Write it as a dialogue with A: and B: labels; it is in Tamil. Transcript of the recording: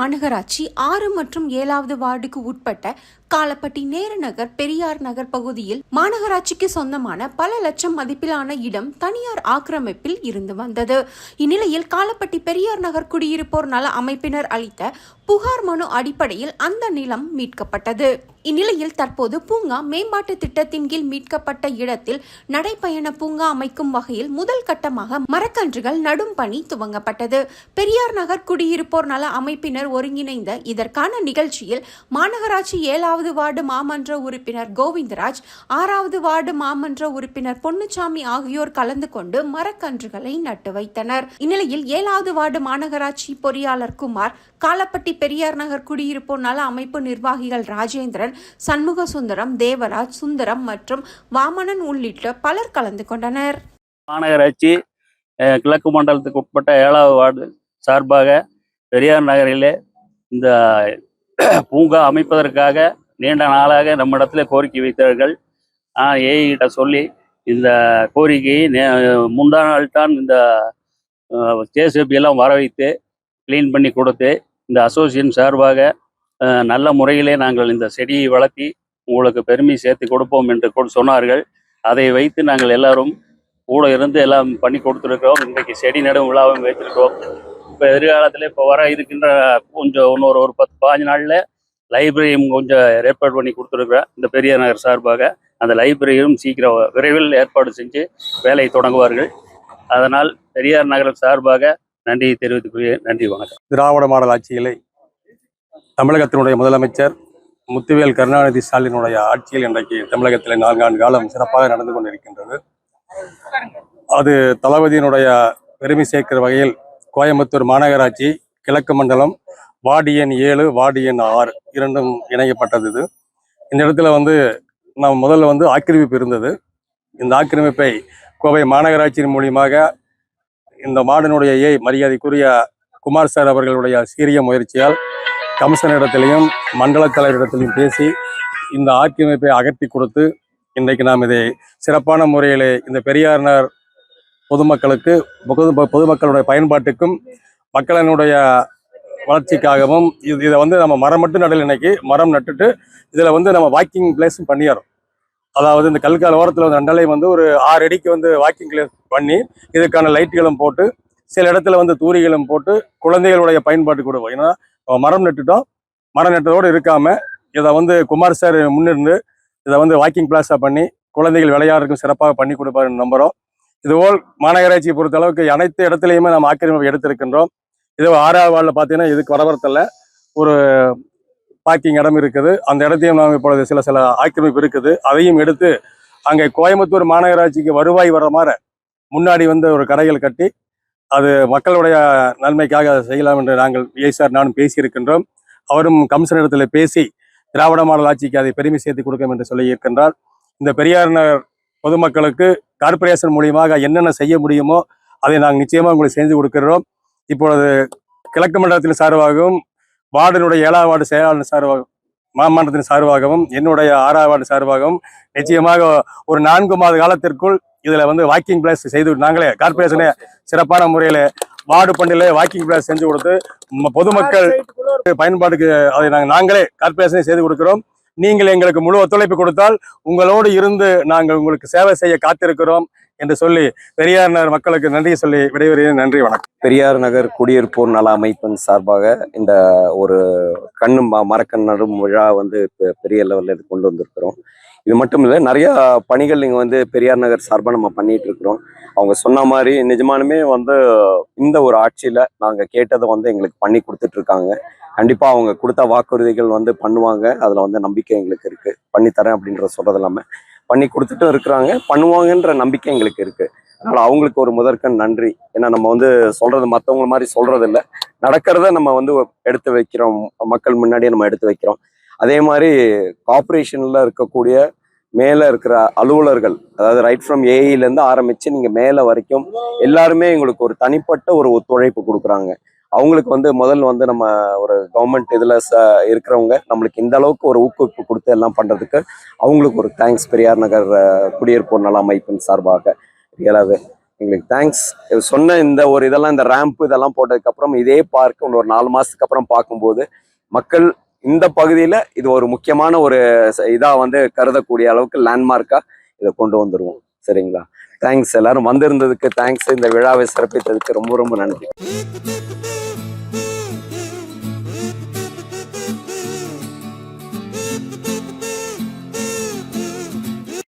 A: மாநகராட்சி 6 மற்றும் 7வது வார்டுக்கு உட்பட்ட காலப்பட்டி நேருநகர் பெரியார் நகர் பகுதியில் மாநகராட்சிக்கு சொந்தமான பல லட்சம் மதிப்பிலான இடம் தனியார் ஆக்கிரமிப்பில் இருந்து வந்தது. இந்நிலையில் காலப்பட்டி பெரியார் நகர் குடியிருப்போர் நல அமைப்பினர் அளித்த புகார் மனு அடிப்படையில் அந்த நிலம் மீட்கப்பட்டது. இந்நிலையில் தற்போது பூங்கா மேம்பாட்டு திட்டத்தின் கீழ் மீட்கப்பட்ட இடத்தில் நடைபயண பூங்கா அமைக்கும் வகையில் முதல் கட்டமாக மரக்கன்றுகள் நடும் பணி துவங்கப்பட்டது. பெரியார் நகர் குடியிருப்போர் நல அமைப்பினர் ஒருங்கிணைந்த இதற்கான நிகழ்ச்சியில் மாநகராட்சி 7வது வார்டு மாமன்ற உறுப்பினர் கோவிந்தராஜ், 6வது வார்டு மாமன்ற உறுப்பினர் பொன்னுச்சாமி ஆகியோர் கலந்து கொண்டு மரக்கன்றுகளை நட்டு வைத்தனர். இந்நிலையில் 7வது வார்டு மாநகராட்சி பொறியாளர் குமார், காலப்பட்டி பெரியார் நகர் குடியிருப்போர் நல அமைப்பு நிர்வாகிகள் ராஜேந்திரன், சண்முக சுந்தரம், தேவராஜ், சுந்தரம் மற்றும் வாமனன் உள்ளிட்ட பலர் கலந்து கொண்டனர்.
B: மாநகராட்சி கிழக்கு மண்டலத்துக்கு உட்பட்ட 7வது வார்டு சார்பாக பெரியார் நகரிலே இந்த பூங்கா அமைப்பதற்காக நீண்ட நாளாக நம்மிடத்தில் கோரிக்கை வைத்தார்கள். ஏஐகிட்ட சொல்லி இந்த கோரிக்கையை முந்தா நாள் தான் இந்த ஜேசிபி எல்லாம் வர வைத்து கிளீன் பண்ணி கொடுத்து இந்த அசோசியேஷன் சார்பாக நல்ல முறையிலே நாங்கள் இந்த செடியை வளர்த்தி உங்களுக்கு பெருமை சேர்த்து கொடுப்போம் என்று சொன்னார்கள். அதை வைத்து நாங்கள் எல்லாரும் கூட இருந்து எல்லாம் பண்ணி கொடுத்துருக்கிறோம். இன்றைக்கு செடி நடும் விழாவும் வைத்திருக்கிறோம். இப்போ எதிர்காலத்தில் இப்போ வர இருக்கின்ற கொஞ்சம் இன்னொரு 10-15 நாளில் லைப்ரரியும் கொஞ்சம் ஏற்பாடு பண்ணி கொடுத்துருக்குறேன். இந்த பெரியார் நகர் சார்பாக அந்த லைப்ரரியும் சீக்கிரம் விரைவில் ஏற்பாடு செஞ்சு வேலையை தொடங்குவார்கள். அதனால் பெரியார் நகர் சார்பாக நன்றியை தெரிவித்துக் நன்றி, வணக்கம்.
C: திராவிட மாடல் ஆட்சியிலே தமிழகத்தினுடைய முதலமைச்சர் முத்துவேல் கருணாநிதி ஸ்டாலினுடைய ஆட்சியில் இன்றைக்கு தமிழகத்தில் 4 ஆண்டு காலம் சிறப்பாக நடந்து கொண்டிருக்கின்றது. அது தளபதியினுடைய பெருமை சேர்க்கிற வகையில் கோயம்புத்தூர் மாநகராட்சி கிழக்கு மண்டலம் வார்டு எண் 7, வார்டு எண் 6 இரண்டும் இணைக்கப்பட்டது. இந்த இடத்துல நம்ம முதல்ல ஆக்கிரமிப்பு இருந்தது. இந்த ஆக்கிரமிப்பை கோவை மாநகராட்சியின் மூலியமாக இந்த வார்டினுடைய மரியாதைக்குரிய குமார் சார் அவர்களுடைய சீரிய முயற்சியால் கமிஷனரிடத்திலையும் மண்டல தலைவரிடத்திலையும் பேசி இந்த ஆக்கிரமிப்பை அகற்றி கொடுத்து இன்றைக்கு நாம் இதை சிறப்பான முறையில் இந்த பெரியார் நகர் பொதுமக்களுக்கு பொதுமக்களுடைய பயன்பாட்டுக்கும் மக்களினுடைய வளர்ச்சிக்காகவும் இதை நம்ம மரம் மட்டும் நடல, இன்னைக்கு மரம் நட்டுட்டு இதில் நம்ம வாக்கிங் பிளேஸும் பண்ணிடுறோம். அதாவது இந்த கல்கால் ஓரத்தில் ரெண்டாலையும் ஒரு 6 அடிக்கு வாக்கிங் பிளேஸ் பண்ணி இதுக்கான லைட்டுகளும் போட்டு சில இடத்துல தூரிகளும் போட்டு குழந்தைகளுடைய பயன்பாட்டு கொடுப்போம். ஏன்னா மரம் நட்டுட்டோம், மரம் நட்டதோடு இருக்காமல் இதை குமார் சார் முன்னிருந்து இதை வாக்கிங் பிளேஸாக பண்ணி குழந்தைகள் விளையாடுறதுக்கும் சிறப்பாக பண்ணி கொடுப்பாருன்னு நம்புகிறோம். இதுபோல் மாநகராட்சியை பொறுத்த அளவுக்கு அனைத்து இடத்துலையுமே நம்ம ஆக்கிரமிப்பு எடுத்திருக்கின்றோம். இது 6வது வார்டில் பார்த்தீங்கன்னா இதுக்கு வரவரத்தில் ஒரு பார்க்கிங் இடம் இருக்குது. அந்த இடத்தையும் நாம் இப்பொழுது சில ஆக்கிரமிப்பு இருக்குது. அதையும் எடுத்து அங்கே கோயம்புத்தூர் மாநகராட்சிக்கு வருவாய் வர மாதிரி முன்னாடி ஒரு கடைகள் கட்டி அது மக்களுடைய நன்மைக்காக செய்யலாம் என்று நாங்கள் சார் நானும் பேசியிருக்கின்றோம். அவரும் கமிஷனரிடத்தில் பேசி திராவிட மாடல் ஆட்சிக்கு அதை பெருமை சேர்த்து கொடுக்கும் என்று சொல்லி இருக்கின்றார். இந்த பெரியார் நகர் பொதுமக்களுக்கு கார்பரேஷன் மூலியமாக என்னென்ன செய்ய முடியுமோ அதை நாங்கள் நிச்சயமாக உங்களுக்கு செஞ்சு கொடுக்கிறோம். இப்பொழுது கிழக்கு மண்டலத்தின் சார்பாகவும் வார்டினுடைய 7வது வார்டு செயலாளர் சார்பாகவும் மாமன்றத்தின் சார்பாகவும் என்னுடைய 6வது வார்டு சார்பாகவும் நிச்சயமாக ஒரு 4 மாத காலத்திற்குள் இதில் வாக்கிங் பிளேஸ் செய்து நாங்களே கார்பரேஷனே சிறப்பான முறையில் வார்டு பண்டிலே வாக்கிங் பிளேஸ் செஞ்சு கொடுத்து பொதுமக்கள் பயன்பாட்டுக்கு அதை நாங்களே கார்பரேஷனே செய்து கொடுக்கிறோம். நீங்கள் எங்களுக்கு முழு ஒத்துழைப்பு கொடுத்தால் உங்களோடு இருந்து நாங்கள் உங்களுக்கு சேவை செய்ய காத்திருக்கிறோம் என்று சொல்லி பெரியார் நகர் மக்களுக்கு நன்றி சொல்லி விடைபெறுகிறேன். நன்றி, வணக்கம்.
D: பெரியார் நகர் குடியிருப்போர் நல அமைப்பின் சார்பாக இந்த ஒரு மரக்கண் நடும் விழா பெரிய லெவலில் இது கொண்டு வந்திருக்கிறோம். இது மட்டும் இல்லை, நிறைய பணிகள் இங்கே பெரியார் நகர் சார்பாக நம்ம பண்ணிட்டு இருக்கிறோம். அவங்க சொன்ன மாதிரி நிஜமானுமே இந்த ஒரு ஆட்சியில் நாங்கள் கேட்டதை எங்களுக்கு பண்ணி கொடுத்துட்டு இருக்காங்க. கண்டிப்பாக அவங்க கொடுத்த வாக்குறுதிகள் பண்ணுவாங்க. அதில் நம்பிக்கை எங்களுக்கு இருக்குது. பண்ணித்தரேன் அப்படின்ற சொல்கிறது இல்லாமல் பண்ணி கொடுத்துட்டும் இருக்கிறாங்க, பண்ணுவாங்கன்ற நம்பிக்கை எங்களுக்கு இருக்குது. அதனால் அவங்களுக்கு ஒரு முதற்கண் நன்றி. ஏன்னா நம்ம சொல்கிறது மற்றவங்க மாதிரி சொல்கிறது இல்லை, நடக்கிறத நம்ம எடுத்து வைக்கிறோம், மக்கள் முன்னாடியே நம்ம எடுத்து வைக்கிறோம். அதே மாதிரி கார்பரேஷனில் இருக்கக்கூடிய மேலே இருக்கிற அலுவலர்கள், அதாவது ரைட் ஃப்ரம் ஏஇலேருந்து ஆரம்பித்து நீங்கள் மேலே வரைக்கும் எல்லாருமே எங்களுக்கு ஒரு தனிப்பட்ட ஒரு ஒத்துழைப்பு கொடுக்குறாங்க. அவங்களுக்கு முதல்ல நம்ம ஒரு கவர்மெண்ட் இதில் இருக்கிறவங்க நம்மளுக்கு இந்த அளவுக்கு ஒரு ஊக்குவிப்பு கொடுத்து எல்லாம் பண்ணுறதுக்கு அவங்களுக்கு ஒரு தேங்க்ஸ் பெரியார் நகர் குடியிருப்போர் நல அமைப்பின் சார்பாக ரியலாகவே. எங்களுக்கு தேங்க்ஸ். சொன்ன இந்த ஒரு இதெல்லாம், இந்த ரேம்ப் இதெல்லாம் போட்டதுக்கு அப்புறம் இதே பார்க் இன்னொரு 4 மாசத்துக்கு அப்புறம் பார்க்கும்போது மக்கள் இந்த பகுதியில இது ஒரு முக்கியமான ஒரு இதா வந்து கருதக்கூடிய அளவுக்கு லேண்ட்மார்க்கா இதை கொண்டு வந்துருவோம். சரிங்களா? தேங்க்ஸ். எல்லாரும் வந்திருந்ததுக்கு தேங்க்ஸ். இந்த விழாவை சிறப்பித்ததுக்கு ரொம்ப ரொம்ப நன்றி.